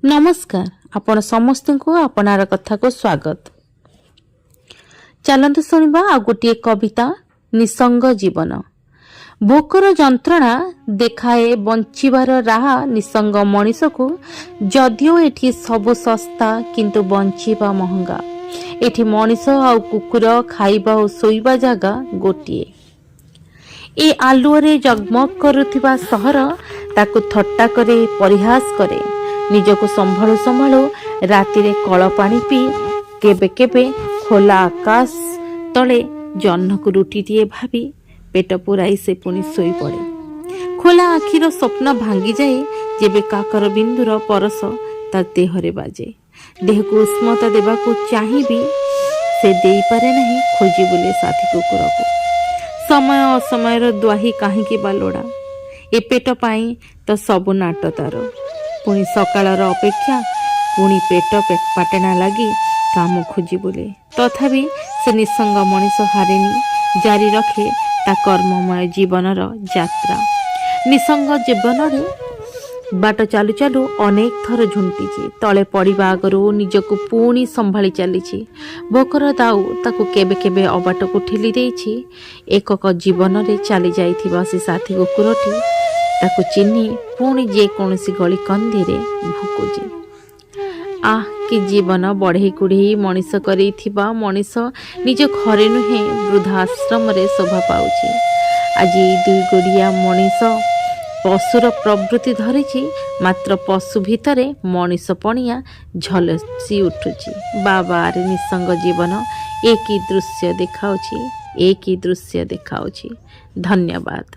नमस्कार आपण समस्त को आपनार कथा को स्वागत। चलंतु सुनिबा आ गोटे कविता निसंग जीवन। भोकर जंत्रणा देखाए बंचिबार राह निसंग मनीष को जदियो एठी सब सस्ता किंतु बंचिबा महंगा। एठी मनीष आ कुकुर खाइबा और सोइबा जागा गोटिए। ए आलुअरे जगमग करुथिबा सहर ताकु थट्टा करे परिहास करे। निजको संभाळु संभाळु रातिरे कल पानी पी केबे केबे खोला आकाश तले जह्नकु रुटीटिए भावी पेट पुराई से पुणी सोई पड़े। खोला आखिर स्वप्न भांगी जाए जेबे काकर बिंदुर परस ता देहरे बाजे। देह को उष्मता देवाकू चाहिबी से देई पारे नहीं खोजी बुले साथी कुकुर को। समय असमयर द्वाही काहींकी बालोड़ा ए पेट पाई तो सबु नाट तार। पुणी सकाळर अपेक्षा पुणी पेट पाटेना लगी काम खोजी बुले। तथापि से निसंग मनीष हारेनी जारी रखे ता कर्ममय जीवनर यात्रा। निसंग जीवन बाट चालू चालू अनेक थर झुंटी तले पड़िबा आगरू निजको पुणी संभाली चली। भोकर दाऊ ताकू केबे केबे अबाट को ठेली देइछि। एकक जीवन रे चली जाइथिबा से साथी कुकुरटी ताकू चिन्ही पुणी जे कौनसी गली कंदी रे भुकुजी। आह कि जीवन बढ़े कुढ़े मनीष करिथिबा मनीष निज घरे नुहे वृद्धाश्रम रे शोभा पाउछि। आज दुई गोड़िया मनीष पशुर प्रवृत्ति धरिछि मात्र पशु भितरे मनीष पणिया झलसी उठुछि। बाबा रे निसंग जीवन एक ही दृश्य देखाउछि। धन्यवाद।